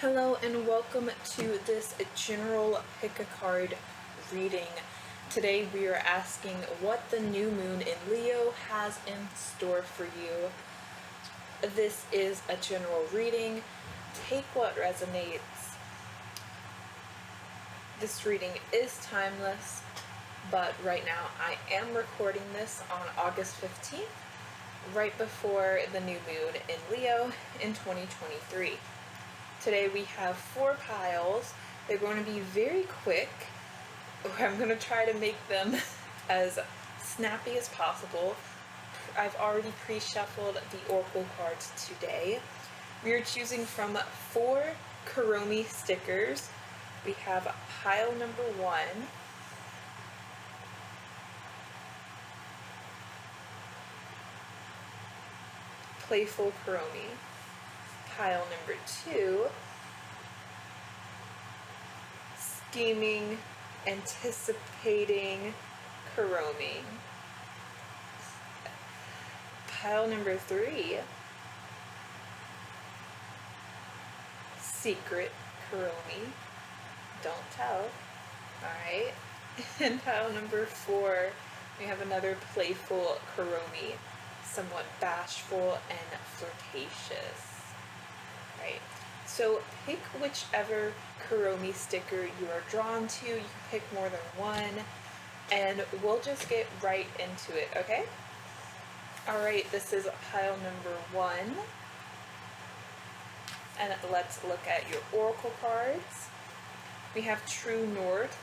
Hello and welcome to this general pick a card reading. Today we are asking what the new moon in Leo has in store for you. This is a general reading. Take what resonates. This reading is timeless, but right now I am recording this on August 15th, right before the new moon in Leo in 2023. Today we have 4 piles. They're going to be very quick. I'm going to try to make them as snappy as possible. I've already pre-shuffled the oracle cards today. We are choosing from 4 Kuromi stickers. We have pile number 1. Playful Kuromi. Pile number 2, scheming, anticipating Kuromi. Pile number 3, secret Kuromi. Don't tell. Alright. And pile number 4, we have another playful Kuromi, somewhat bashful and flirtatious. Right. So pick whichever Kuromi sticker you are drawn to. You can pick more than one, and we'll just get right into it, okay? Alright, this is pile number 1. And let's look at your oracle cards. We have True North.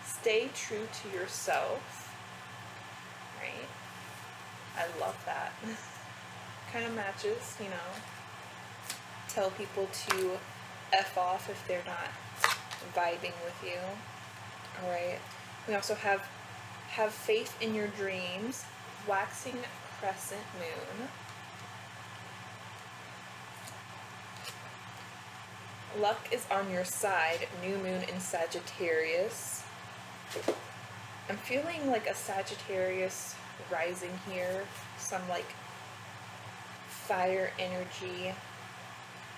Stay true to yourself. Right? I love that. Kind of matches, you know. Tell people to F off if they're not vibing with you. Alright. We also have faith in your dreams. Waxing crescent moon. Luck is on your side. New moon in Sagittarius. I'm feeling like a Sagittarius rising here. Some like fire energy.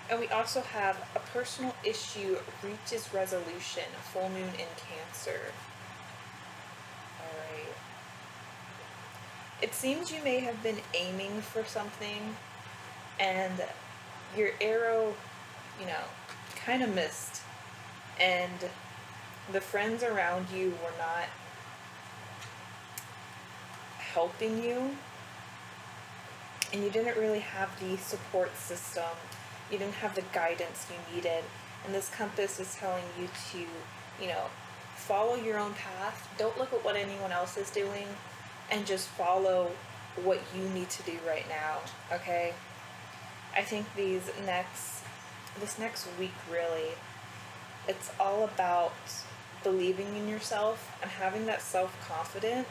And we also have a personal issue reaches resolution, full moon in Cancer. Alright. It seems you may have been aiming for something, and your arrow, kind of missed. And the friends around you were not helping you, and you didn't really have the support system. You didn't have the guidance you needed, and this compass is telling you to, follow your own path. Don't look at what anyone else is doing, and just follow what you need to do right now, okay? I think this next week, really, it's all about believing in yourself and having that self-confidence.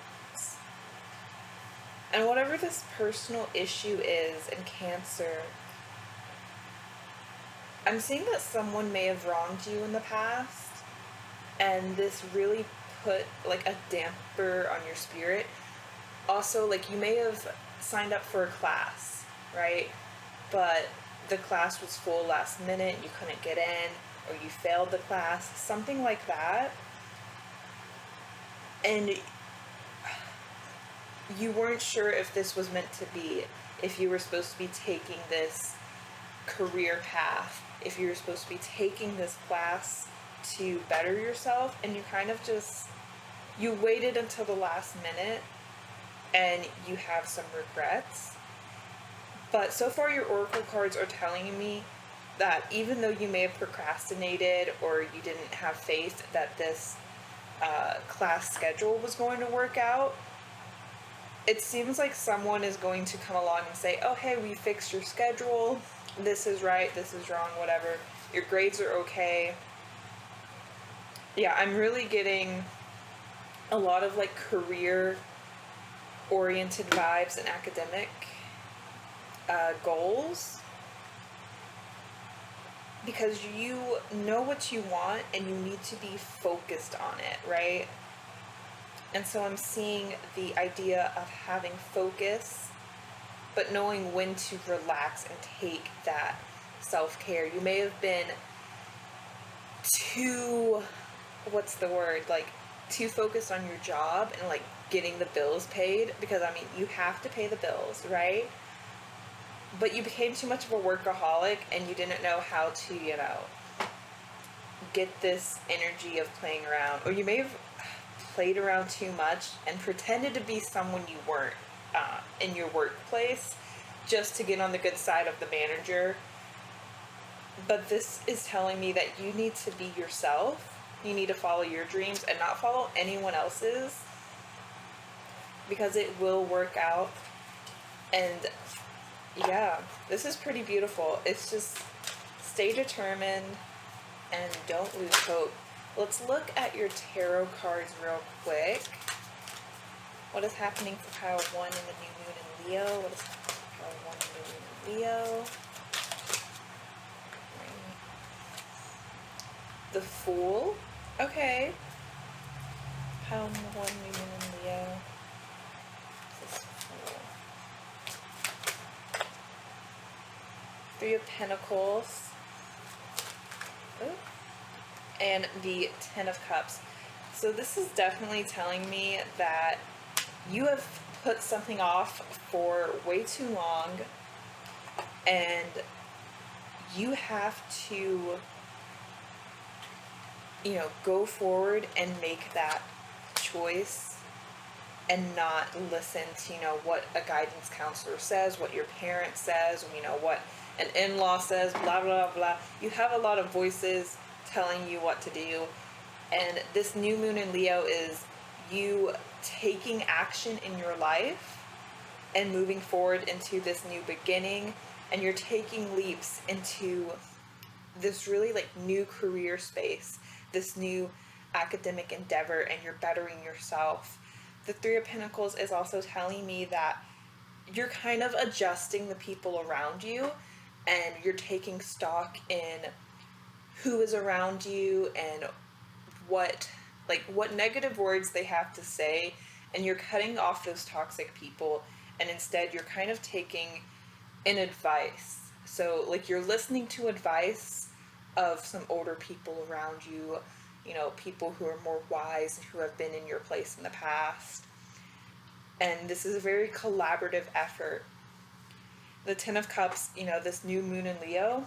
And whatever this personal issue is in Cancer, I'm seeing that someone may have wronged you in the past, and this really put like a damper on your spirit. Also, like, you may have signed up for a class, right? But the class was full last minute, you couldn't get in, or you failed the class, something like that. And you weren't sure if this was meant to be, if you were supposed to be taking this career path, if you were supposed to be taking this class to better yourself, and you kind of you waited until the last minute, and you have some regrets. But so far your oracle cards are telling me that even though you may have procrastinated or you didn't have faith that this class schedule was going to work out, it seems like someone is going to come along and say, oh, hey, we fixed your schedule. This is right, this is wrong, whatever. Your grades are okay. Yeah, I'm really getting a lot of like career-oriented vibes and academic goals. Because you know what you want and you need to be focused on it, right? And so I'm seeing the idea of having focus, but knowing when to relax and take that self-care. You may have been too, what's the word, like, too focused on your job and, like, getting the bills paid, because, I mean, you have to pay the bills, right? But you became too much of a workaholic, and you didn't know how to, you know, get this energy of playing around. Or you may have played around too much and pretended to be someone you weren't in your workplace, just to get on the good side of the manager. But this is telling me that you need to be yourself. You need to follow your dreams and not follow anyone else's, because it will work out. And yeah, this is pretty beautiful. It's just stay determined and don't lose hope. Let's look at your tarot cards real quick. What is happening for pile 1 in the new moon in Leo? What is happening for pile 1 in the new moon in Leo? The Fool. Okay. Pile 1 new moon in Leo. This Fool. 3 of Pentacles. Ooh. And the 10 of Cups. So this is definitely telling me that you have put something off for way too long, and you have to, you know, go forward and make that choice and not listen to, you know, what a guidance counselor says, what your parent says, you know, what an in-law says, blah, blah, blah. You have a lot of voices telling you what to do. And this new moon in Leo is you taking action in your life and moving forward into this new beginning, and you're taking leaps into this really, like, new career space, this new academic endeavor, and you're bettering yourself. The 3 of Pentacles is also telling me that you're kind of adjusting the people around you, and you're taking stock in who is around you and what negative words they have to say, and you're cutting off those toxic people, and instead you're kind of taking an advice. So, like, you're listening to advice of some older people around you, you know, people who are more wise and who have been in your place in the past. And this is a very collaborative effort. The 10 of Cups, you know, this new moon in Leo,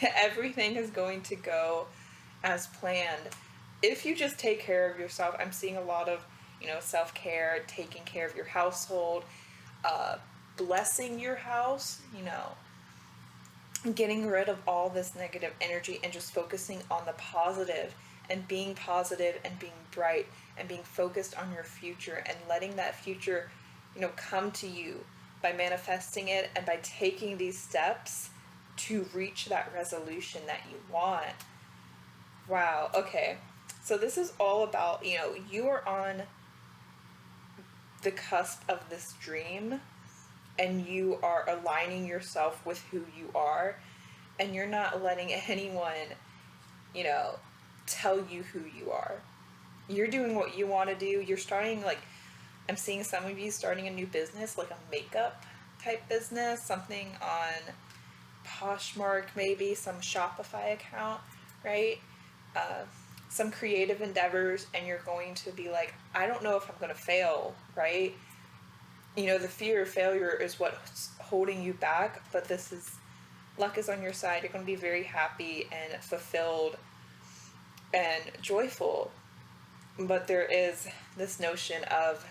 everything is going to go as planned. If you just take care of yourself, I'm seeing a lot of, you know, self-care, taking care of your household, blessing your house, you know, getting rid of all this negative energy and just focusing on the positive and being bright and being focused on your future and letting that future, you know, come to you by manifesting it and by taking these steps to reach that resolution that you want. Wow. Okay. So this is all about, you know, you are on the cusp of this dream, and you are aligning yourself with who you are, and you're not letting anyone, you know, tell you who you are. You're doing what you want to do. You're starting, like, I'm seeing some of you starting a new business, like a makeup type business, something on Poshmark, maybe some Shopify account, right? Some creative endeavors, and you're going to be like, I don't know if I'm going to fail, right? You know, the fear of failure is what's holding you back, but luck is on your side. You're going to be very happy and fulfilled and joyful. But there is this notion of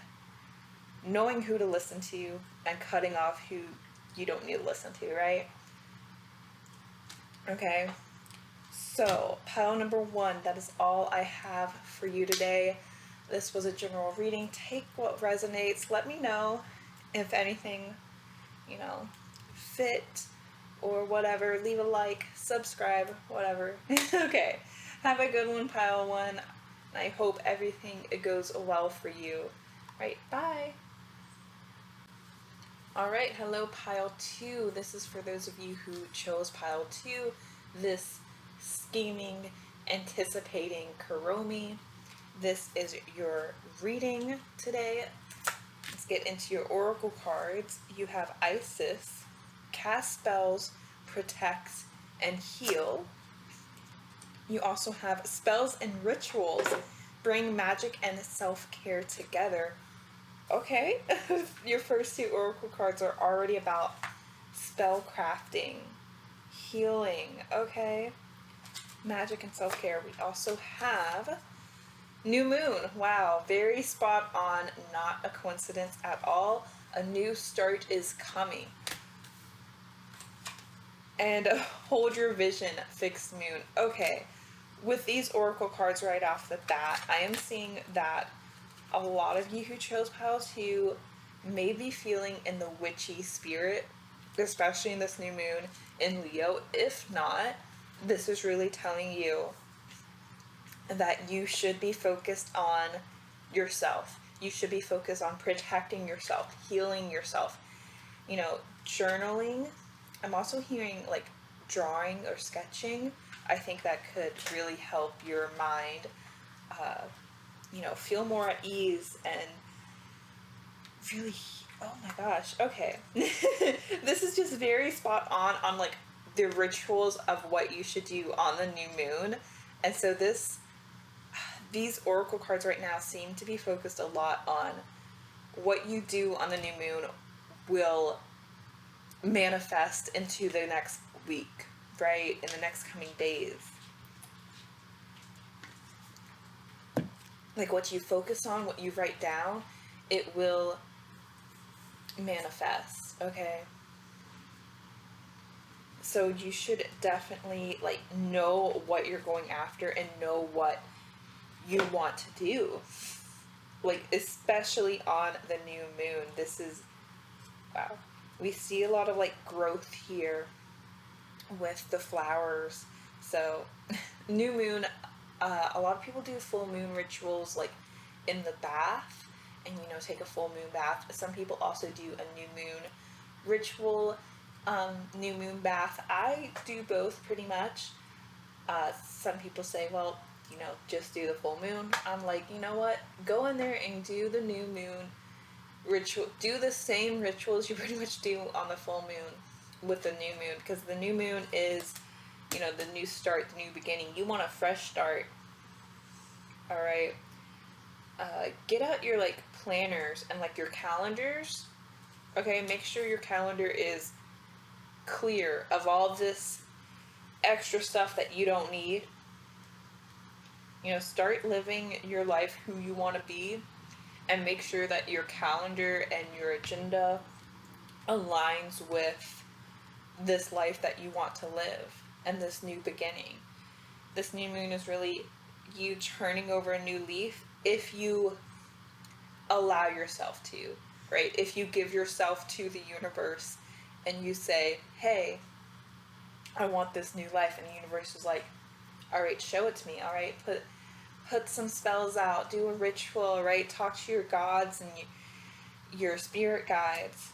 knowing who to listen to and cutting off who you don't need to listen to, right? Okay. So, pile number 1, that is all I have for you today. This was a general reading. Take what resonates. Let me know if anything, you know, fit or whatever. Leave a like, subscribe, whatever. Okay. Have a good one, pile 1. And I hope everything goes well for you. Right. Bye. Alright, hello pile 2. This is for those of you who chose pile 2. This scheming, anticipating Kuromi. This is your reading today. Let's get into your oracle cards. You have Isis, cast spells, protect, and heal. You also have spells and rituals. Bring magic and self-care together. Okay, your first two oracle cards are already about spell crafting, healing, okay? Magic and self-care. We also have new moon. Wow, very spot on, not a coincidence at all. A new start is coming. And hold your vision, fixed moon. Okay, with these oracle cards right off the bat, I am seeing that a lot of you who chose pile 2 may be feeling in the witchy spirit, especially in this new moon in Leo. If not, this is really telling you that you should be focused on yourself. You should be focused on protecting yourself, healing yourself. You know, journaling. I'm also hearing like drawing or sketching. I think that could really help your mind, feel more at ease and really, oh my gosh, okay. This is just very spot on like the rituals of what you should do on the new moon. And so these oracle cards right now seem to be focused a lot on what you do on the new moon will manifest into the next week, right? In the next coming days. Like what you focus on, what you write down, it will manifest, okay? So you should definitely like know what you're going after and know what you want to do. Like especially on the new moon. This is, wow. We see a lot of like growth here with the flowers. So new moon, a lot of people do full moon rituals like in the bath and take a full moon bath. Some people also do a new moon ritual, new moon bath. I do both pretty much. Some people say, well, just do the full moon. I'm like, you know what, go in there and do the new moon ritual. Do the same rituals you pretty much do on the full moon with the new moon, because the new moon is the new start, the new beginning. You want a fresh start. All right. Get out your like planners and like your calendars. Okay, make sure your calendar is clear of all this extra stuff that you don't need. Start living your life who you want to be, and make sure that your calendar and your agenda aligns with this life that you want to live and this new beginning. This new moon is really you turning over a new leaf if you allow yourself to, right? If you give yourself to the universe and you say, hey, I want this new life, and the universe is like, all right, show it to me. All right, put some spells out, do a ritual, right? Talk to your gods and your spirit guides.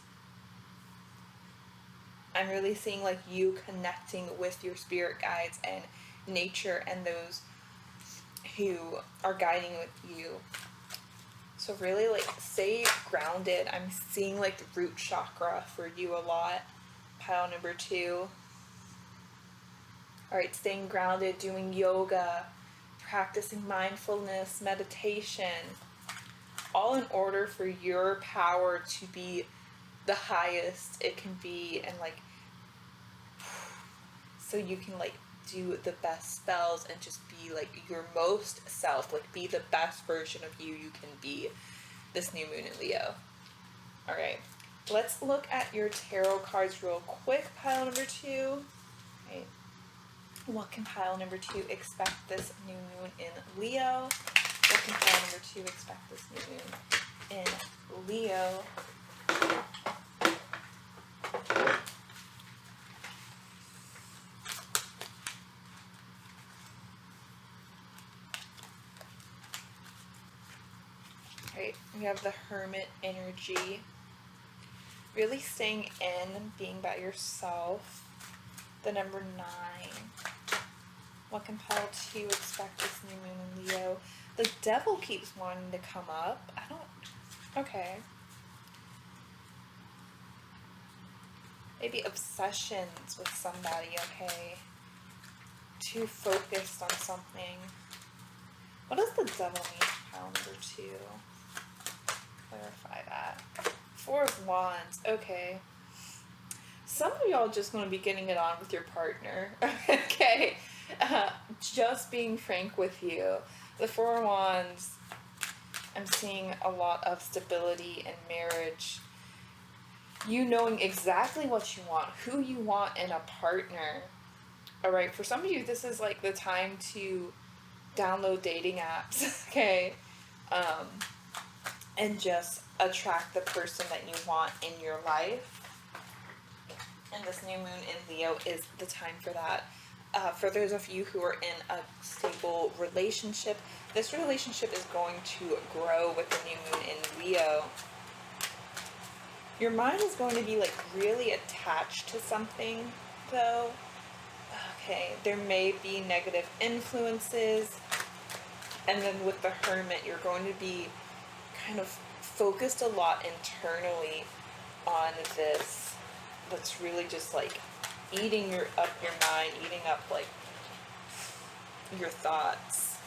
I'm really seeing like you connecting with your spirit guides and nature and those who are guiding with you. So really like stay grounded. I'm seeing like the root chakra for you a lot. Pile number 2. All right, staying grounded, doing yoga, practicing mindfulness, meditation, all in order for your power to be the highest it can be, and like so you can like do the best spells and just be like your most self, like be the best version of you can be this new moon in Leo. All right, let's look at your tarot cards real quick. Pile number 2. Okay. What can pile number 2 expect this new moon in Leo? What can pile number 2 expect this new moon in Leo? Right, we have the Hermit energy. Really staying in, being by yourself. The number 9. What can pile 2 expect this new moon in Leo? The Devil keeps wanting to come up. Okay. Maybe obsessions with somebody, okay? too focused on something. What does the devil mean for pile number 2? Clarify that. 4 of Wands. Okay. Some of y'all just going to be getting it on with your partner. Okay. Just being frank with you. The 4 of Wands, I'm seeing a lot of stability in marriage. You knowing exactly what you want, who you want in a partner. Alright, for some of you, this is like the time to download dating apps, okay? And just attract the person that you want in your life. And this new moon in Leo is the time for that. For those of you who are in a stable relationship, this relationship is going to grow with the new moon in Leo. Your mind is going to be like really attached to something, though. Okay, there may be negative influences. And then with the Hermit, you're going to be kind of focused a lot internally on this. That's really just like eating up your mind, eating up like your thoughts.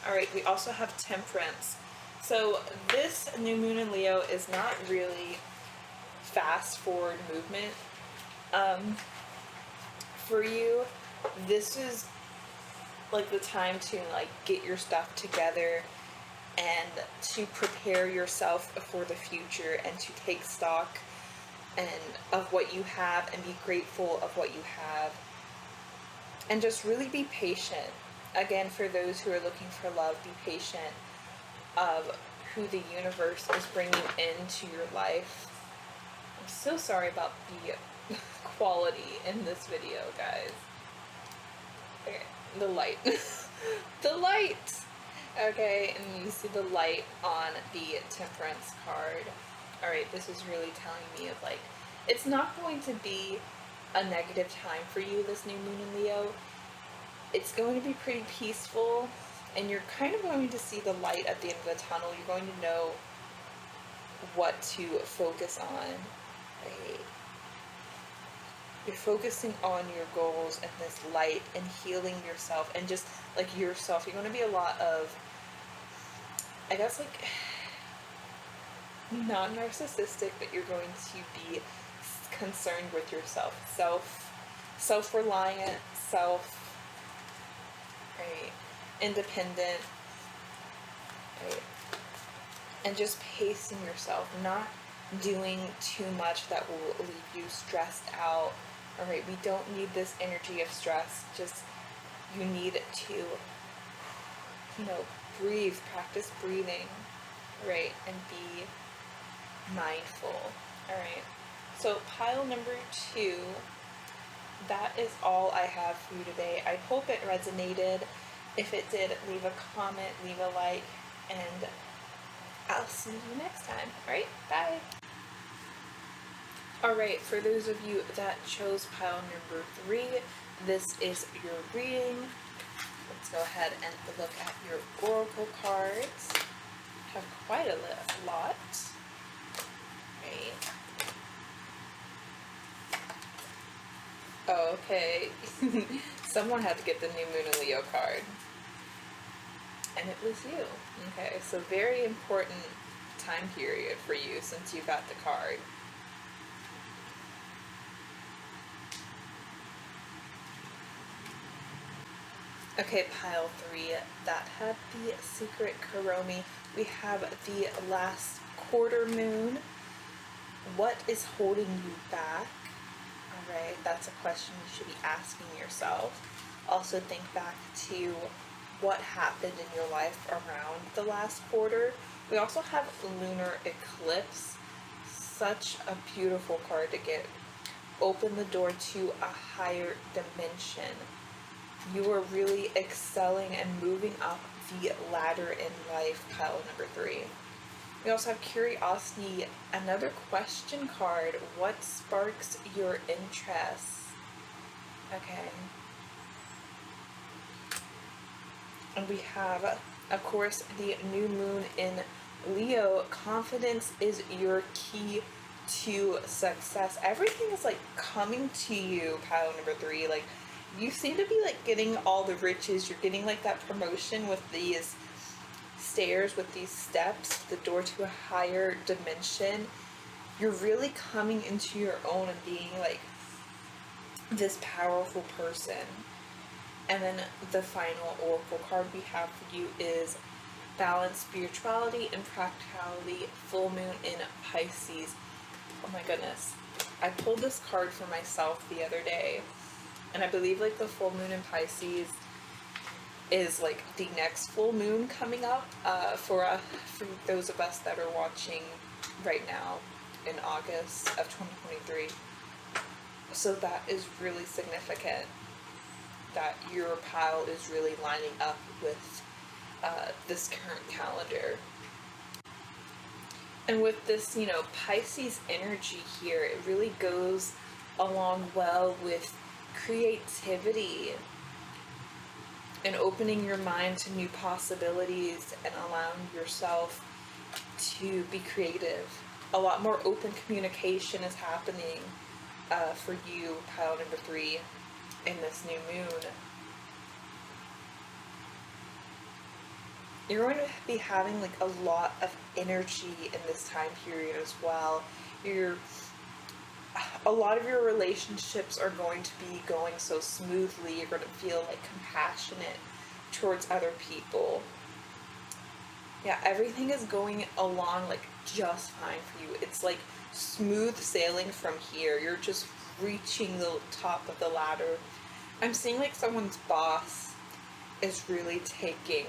Alright, we also have Temperance. So this new moon in Leo is not really fast forward movement. For you, this is like the time to like get your stuff together and to prepare yourself for the future and to take stock and of what you have and be grateful of what you have and just really be patient. Again, for those who are looking for love, be patient of who the universe is bringing into your life. I'm so sorry about the quality in this video, guys. Okay, the light. The light! Okay, and you see the light on the Temperance card. Alright, this is really telling me of like, it's not going to be a negative time for you, this new moon in Leo. It's going to be pretty peaceful, and you're kind of going to see the light at the end of the tunnel. You're going to know what to focus on. Right? You're focusing on your goals and this light and healing yourself and just like yourself. You're going to be a lot of, I guess, like, not narcissistic, but you're going to be concerned with yourself. Self-reliant, right, independent, right, and just pacing yourself, not doing too much that will leave you stressed out. Alright, we don't need this energy of stress. Just, you need to, breathe, practice breathing, right, and be mindful. Alright, so pile number 2, that is all I have for you today. I hope it resonated. If it did, leave a comment, leave a like, and I'll see you next time. Alright, bye! Alright, for those of you that chose pile number 3, this is your reading. Let's go ahead and look at your oracle cards. Have quite a lot. Right. Oh, okay. Someone had to get the new moon in Leo card. And it was you. Okay, so very important time period for you since you got the card. Okay, pile 3, that had the secret Kuromi. We have the last quarter moon. What is holding you back? Alright, that's a question you should be asking yourself. Also think back to what happened in your life around the last quarter. We also have lunar eclipse. Such a beautiful card to get. Open the door to a higher dimension. You are really excelling and moving up the ladder in life, pile number 3. We also have curiosity, another question card. What sparks your interest? Okay. And we have, of course, the new moon in Leo. Confidence is your key to success. Everything is like coming to you, pile number 3. Like, you seem to be like getting all the riches. You're getting like that promotion with these stairs, with these steps, the door to a higher dimension. You're really coming into your own and being like this powerful person. And then the final oracle card we have for you is balance, spirituality, and practicality, full moon in Pisces. Oh my goodness. I pulled this card for myself the other day, and I believe like the full moon in Pisces is like the next full moon coming up for those of us that are watching right now in August of 2023. So that is really significant that your pile is really lining up with this current calendar. And with this, you know, Pisces energy here, it really goes along well with creativity and opening your mind to new possibilities and allowing yourself to be creative. A lot more open communication is happening for you, pile number 3, in this new moon. You're going to be having like a lot of energy in this time period as well. A lot of your relationships are going to be going so smoothly. You're going to feel like compassionate towards other people. Yeah, everything is going along like just fine for you. It's like smooth sailing from here. You're just reaching the top of the ladder. I'm seeing like someone's boss is really taking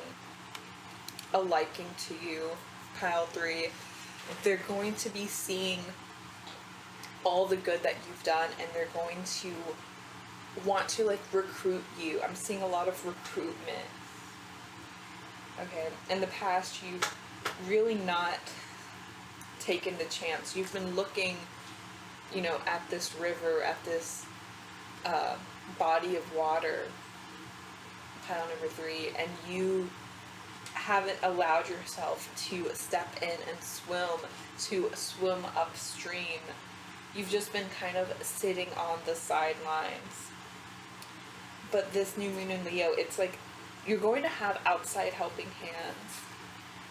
a liking to you, pile 3. They're going to be seeing all the good that you've done, and they're going to want to like recruit you. I'm seeing a lot of recruitment. Okay, in the past you've really not taken the chance. You've been looking, you know, at this river, at this body of water, pile number 3, and you haven't allowed yourself to step in and swim upstream. You've just been kind of sitting on the sidelines. But this new moon in Leo, it's like you're going to have outside helping hands,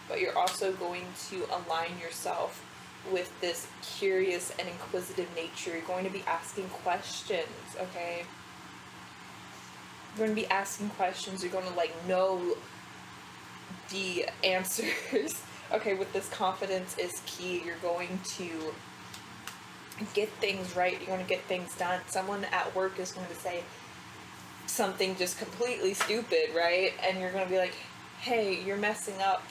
but you're also going to align yourself with this curious and inquisitive nature. You're going to be asking questions, okay? You're going to be asking questions. You're going to like know the answers. Okay, with this confidence is key. You're going to get things right. You're going to get things done. Someone at work is going to say something just completely stupid, right? And you're going to be like, hey, you're messing up,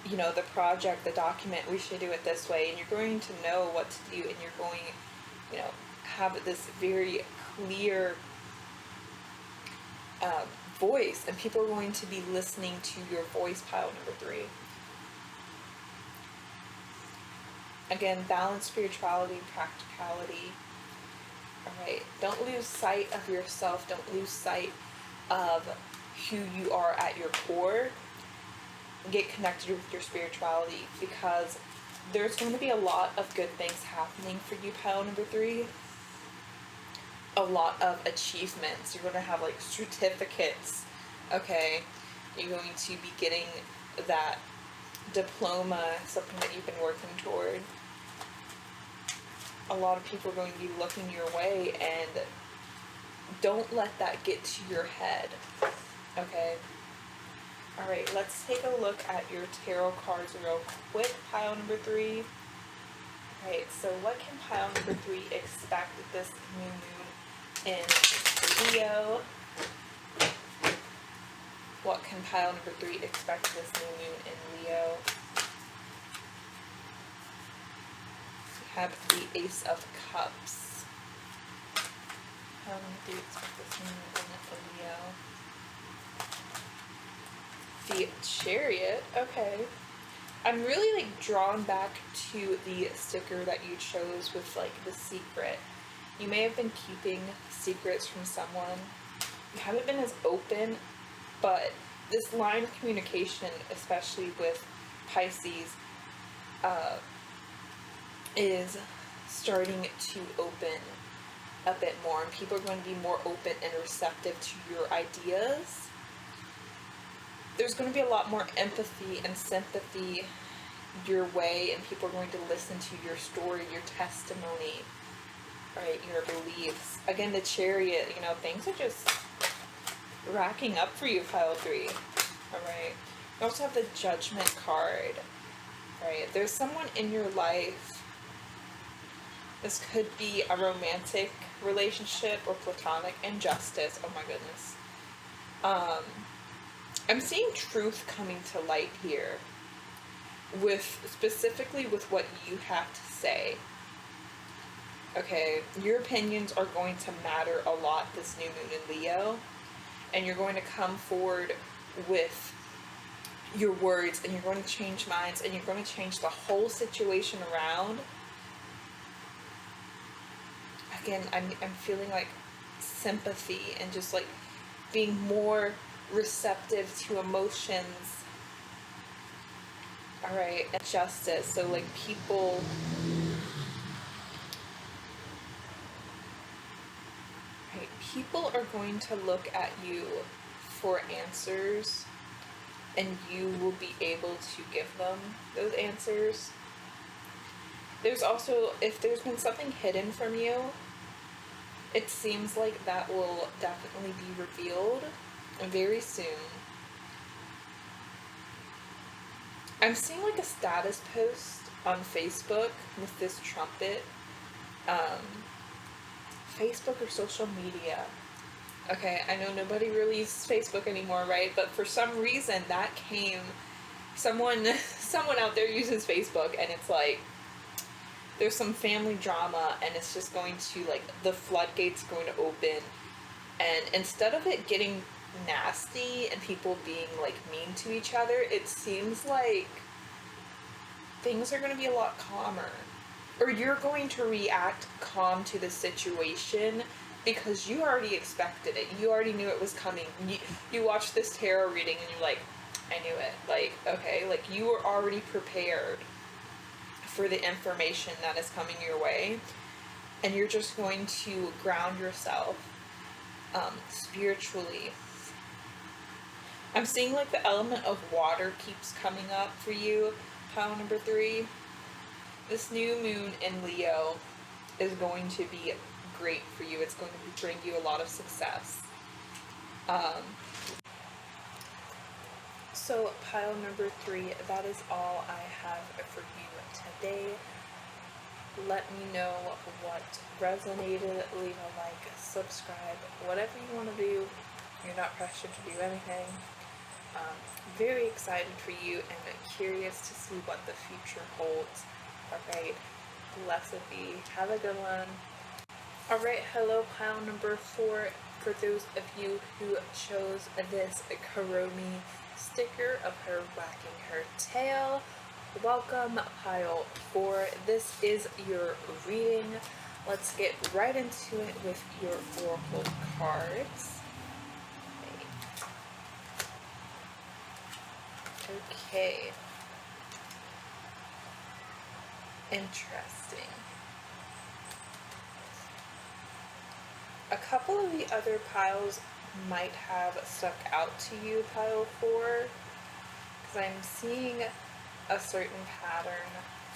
you know, the project, the document. We should do it this way. And you're going to know what to do, and you're going, you know, have this very clear voice, and people are going to be listening to your voice, pile number 3. Again, balance, spirituality, practicality. Alright, don't lose sight of yourself. Don't lose sight of who you are at your core. Get connected with your spirituality, because there's going to be a lot of good things happening for you, pile number 3. A lot of achievements. You're going to have like certificates, okay? You're going to be getting that diploma, something that you've been working toward. A lot of people are going to be looking your way, and don't let that get to your head, okay? Alright, let's take a look at your tarot cards real quick, pile number 3. Alright, so what can pile number 3 expect this new moon in Leo? What can pile number 3 expect this new moon in Leo? We have the Ace of Cups. Pile number 3 expect this new moon in Leo. The Chariot. Okay. I'm really like drawn back to the sticker that you chose with like the secret. You may have been keeping secrets from someone. You haven't been as open, but this line of communication, especially with Pisces, is starting to open a bit more, and people are going to be more open and receptive to your ideas. There's going to be a lot more empathy and sympathy your way, and people are going to listen to your story, your testimony, right, your beliefs. Again, the Chariot, things are just racking up for you, pile 3. All right. You also have the Judgment card, right? There's someone in your life. This could be a romantic relationship or platonic, and Justice. Oh my goodness. I'm seeing truth coming to light here, specifically with what you have to say. Okay, your opinions are going to matter a lot this new moon in Leo, and you're going to come forward with your words, and you're going to change minds, and you're going to change the whole situation around. Again, I'm feeling like sympathy and just like being more receptive to emotions. All right, and Justice. So like people, right? People are going to look at you for answers, and you will be able to give them those answers. There's also, if there's been something hidden from you, it seems like that will definitely be revealed very soon. I'm seeing like a status post on Facebook with this trumpet. Facebook or social media. Okay, I know nobody really uses Facebook anymore, right? But for some reason that came, someone out there uses Facebook, and it's like, there's some family drama, and it's just going to, like, the floodgates going to open, and instead of it getting nasty and people being, like, mean to each other, it seems like things are going to be a lot calmer. Or you're going to react calm to the situation because you already expected it. You already knew it was coming. You watched this tarot reading and you're like, I knew it. Like, okay, like you were already prepared for the information that is coming your way, and you're just going to ground yourself spiritually. I'm seeing like the element of water keeps coming up for you, pile number 3. This new moon in Leo is going to be great for you. It's going to bring you a lot of success. So pile number 3, that is all I have for you today. Let me know what resonated. Leave a like, subscribe, whatever you want to do. You're not pressured to do anything. Very excited for you and curious to see what the future holds. Alright, blessed be. Have a good one. Alright, hello pile number 4. For those of you who chose this Kuromi sticker of her whacking her tail, welcome pile 4. This is your reading. Let's get right into it with your oracle cards. Okay. Interesting. A couple of the other piles might have stuck out to you, pile 4, because I'm seeing a certain pattern,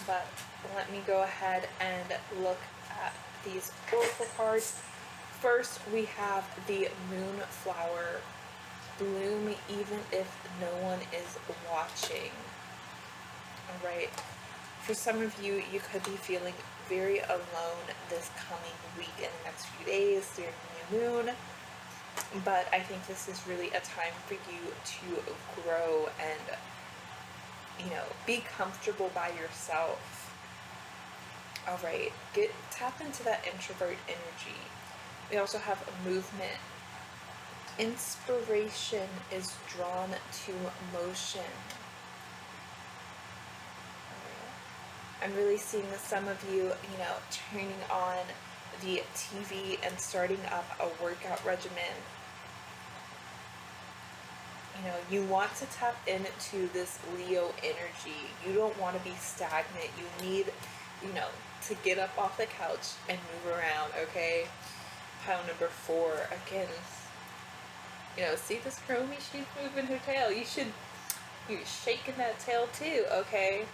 but let me go ahead and look at these oracle cards. First, we have the Moonflower bloom even if no one is watching. Alright, for some of you, you could be feeling very alone this coming week and the next few days during the new moon, but I think this is really a time for you to grow and, be comfortable by yourself. Alright, tap into that introvert energy. We also have a movement. Inspiration is drawn to motion. I'm really seeing some of you, turning on the TV and starting up a workout regimen. You want to tap into this Leo energy. You don't want to be stagnant. You need to get up off the couch and move around, okay? Pile number 4, again, see this Kuromi? She's moving her tail. You should be shaking that tail too, okay?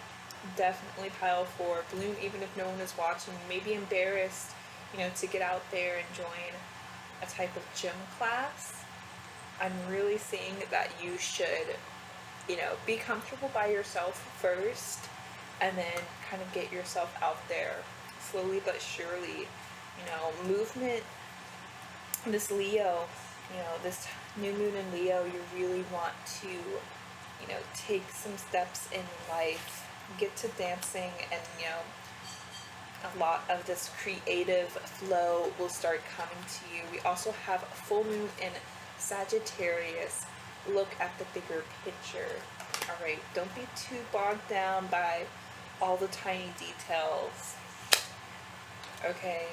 Definitely pile 4. Bloom even if no one is watching. You may be embarrassed, to get out there and join a type of gym class. I'm really seeing that you should, be comfortable by yourself first, and then kind of get yourself out there slowly but surely. Movement, this Leo, this new moon in Leo, you really want to, take some steps in life, get to dancing, and, a lot of this creative flow will start coming to you. We also have a full moon in Sagittarius. Look at the bigger picture. All right, don't be too bogged down by all the tiny details. Okay,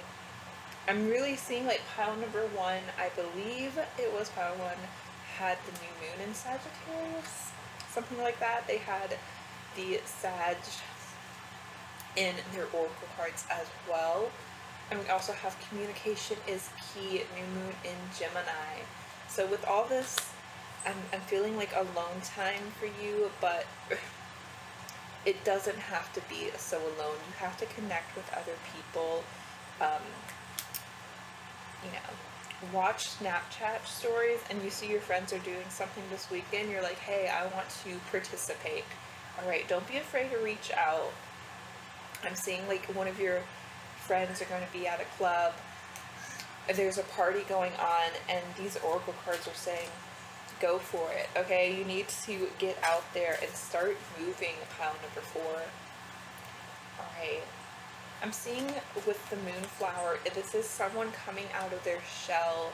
I'm really seeing like pile number 1, I believe it was pile 1, had the new moon in Sagittarius, something like that. They had the Sag in their oracle cards as well. And we also have communication is key, new moon in Gemini. So with all this, I'm feeling like alone time for you, but it doesn't have to be so alone. You have to connect with other people. Watch Snapchat stories and you see your friends are doing something this weekend. You're like, hey, I want to participate. All right, don't be afraid to reach out. I'm seeing like one of your friends are going to be at a club. There's a party going on and these oracle cards are saying, go for it, okay? You need to get out there and start moving, pile number 4. All right. I'm seeing with the moonflower, this is someone coming out of their shell,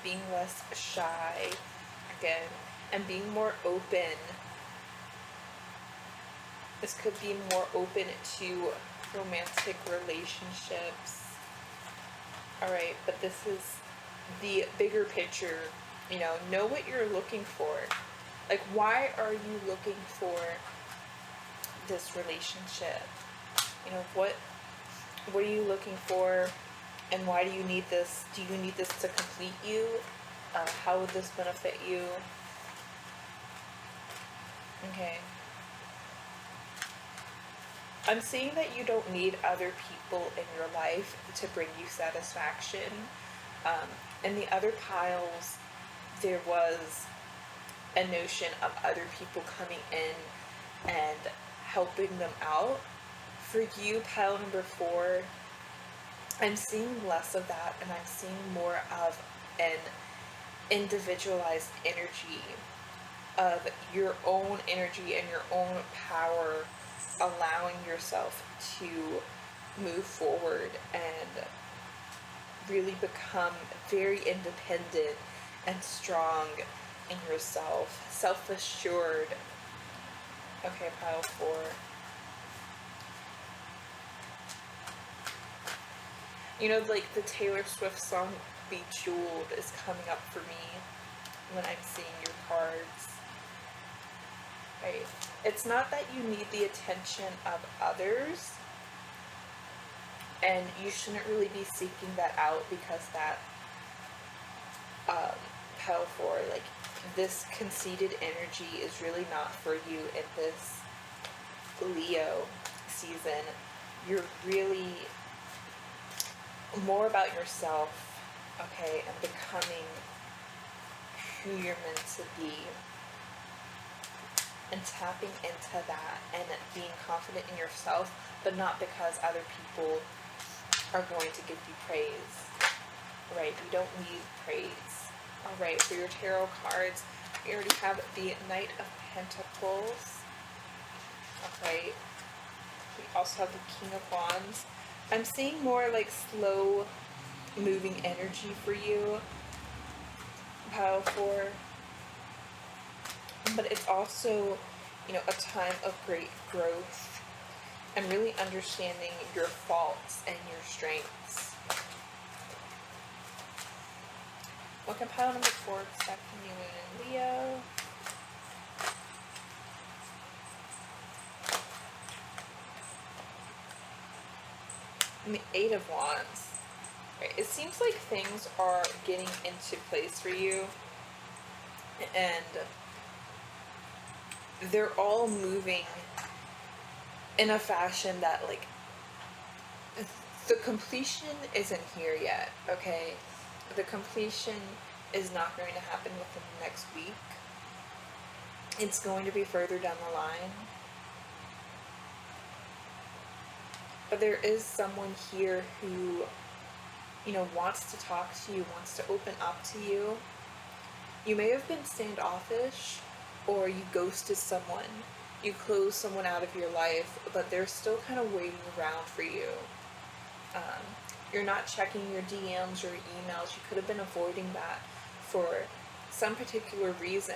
being less shy, again, and being more open. This could be more open to romantic relationships. All right, but this is the bigger picture. Know what you're looking for. Like, why are you looking for this relationship? What are you looking for, and why do you need this? Do you need this to complete you? How would this benefit you? Okay. I'm seeing that you don't need other people in your life to bring you satisfaction. In the other piles, there was a notion of other people coming in and helping them out. For you, pile number 4, I'm seeing less of that, and I'm seeing more of an individualized energy, of your own energy and your own power, allowing yourself to move forward and really become very independent and strong in yourself, self-assured. Okay, pile 4. Like the Taylor Swift song Bejeweled is coming up for me when I'm seeing your cards. Right? It's not that you need the attention of others, and you shouldn't really be seeking that out, because that pile 4, like, this conceited energy is really not for you in this Leo season. You're really more about yourself, okay, and becoming who you're meant to be, and tapping into that and being confident in yourself, but not because other people are going to give you praise, right? You don't need praise. All right, for your tarot cards, we already have the Knight of Pentacles. Okay, we also have the King of Wands. I'm seeing more like slow moving energy for you, pile 4. But it's also, a time of great growth and really understanding your faults and your strengths. What can pile number 4 expect from you in Leo? Eight of Wands. Right. It seems like things are getting into place for you, and they're all moving in a fashion that, like, the completion isn't here yet, okay? The completion is not going to happen within the next week. It's going to be further down the line. But there is someone here who, you know, wants to talk to you, wants to open up to you. You may have been standoffish, or you ghosted someone. You closed someone out of your life, but they're still kind of waiting around for you. You're not checking your DMs or emails. You could have been avoiding that for some particular reason.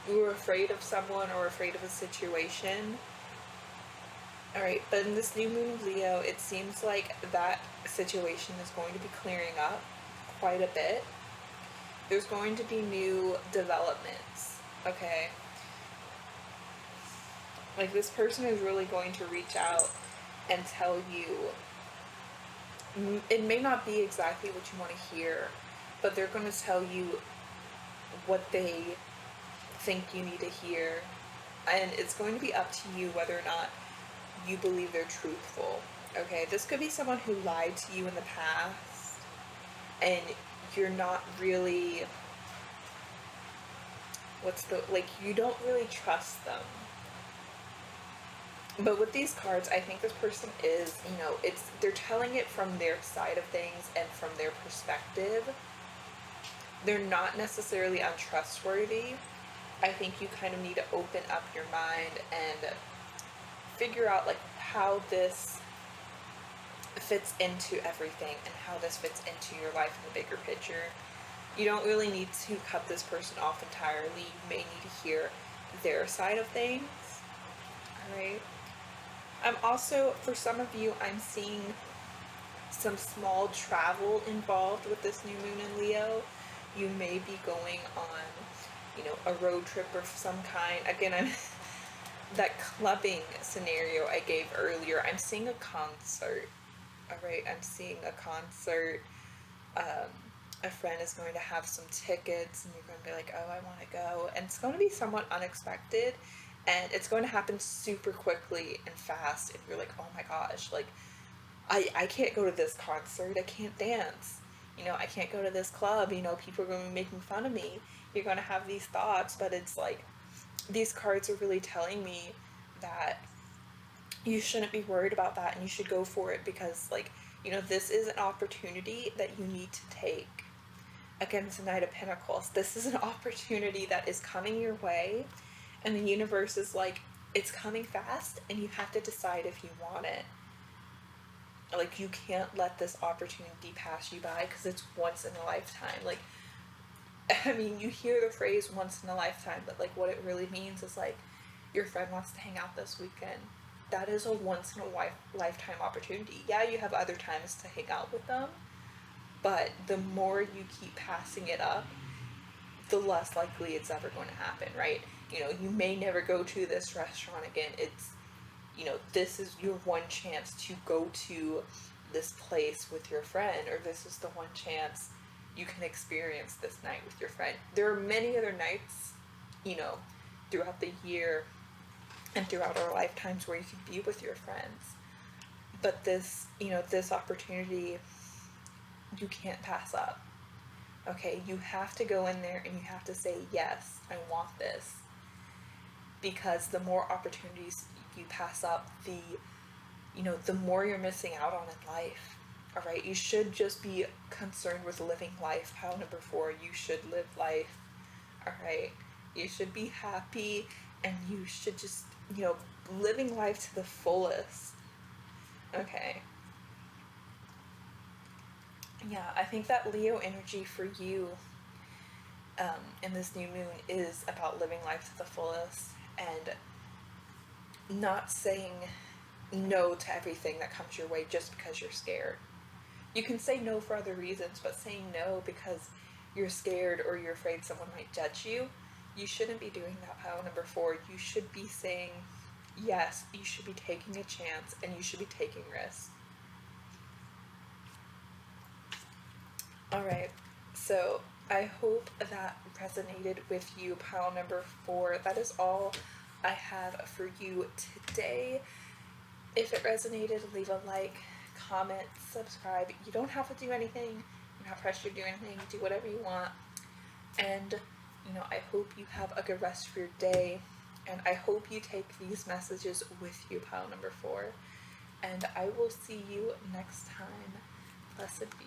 You were afraid of someone or afraid of a situation. Alright, but in this new moon of Leo, it seems like that situation is going to be clearing up quite a bit. There's going to be new developments, okay? Like, this person is really going to reach out and tell you, it may not be exactly what you want to hear, but they're going to tell you what they think you need to hear, and it's going to be up to you whether or not you believe they're truthful, okay? This could be someone who lied to you in the past, and you're not really, you don't really trust them. But with these cards, I think this person is, you know, they're telling it from their side of things and from their perspective. They're not necessarily untrustworthy. I think you kind of need to open up your mind and figure out, like, how this fits into everything and how this fits into your life in the bigger picture. You don't really need to cut this person off entirely. You may need to hear their side of things. Alright. I'm also, for some of you, I'm seeing some small travel involved with this new moon in Leo. You may be going on, you know, a road trip of some kind. Again, I'm that clubbing scenario I gave earlier. I'm seeing a concert. Alright, I'm seeing a concert. A friend is going to have some tickets, and you're going to be like, oh, I want to go. And it's going to be somewhat unexpected. And it's going to happen super quickly and fast, and you're like, oh my gosh, like, I can't go to this concert, I can't dance, you know, I can't go to this club, you know, people are going to be making fun of me. You're going to have these thoughts, but it's like, these cards are really telling me that you shouldn't be worried about that, and you should go for it, because, like, you know, this is an opportunity that you need to take. Again, it's a Knight of Pentacles. This is an opportunity that is coming your way, and the universe is like, it's coming fast, and you have to decide if you want it. Like, you can't let this opportunity pass you by, because it's once in a lifetime. Like, I mean, you hear the phrase once in a lifetime, but, like, what it really means is, like, your friend wants to hang out this weekend. That is a once in a lifetime opportunity. Yeah, you have other times to hang out with them, but the more you keep passing it up, the less likely it's ever going to happen, right? You know, you may never go to this restaurant again. It's, you know, this is your one chance to go to this place with your friend, or this is the one chance you can experience this night with your friend. There are many other nights, you know, throughout the year and throughout our lifetimes where you can be with your friends. But this, you know, this opportunity, you can't pass up. Okay, you have to go in there and you have to say, yes, I want this. Because the more opportunities you pass up, the more you're missing out on in life. Alright, you should just be concerned with living life. Pile number 4, you should live life. Alright, you should be happy, and you should just, you know, living life to the fullest. Okay. Yeah, I think that Leo energy for you in this new moon is about living life to the fullest, and not saying no to everything that comes your way just because you're scared. You can say no for other reasons, but saying no because you're scared or you're afraid someone might judge you, you shouldn't be doing that. Pile number 4, you should be saying yes, you should be taking a chance, and you should be taking risks. Alright, so I hope that resonated with you, pile number 4. That is all I have for you today. If it resonated, leave a like, comment, subscribe. You don't have to do anything. You're not pressured to do anything. Do whatever you want. And, I hope you have a good rest of your day. And I hope you take these messages with you, pile number 4. And I will see you next time. Blessed be.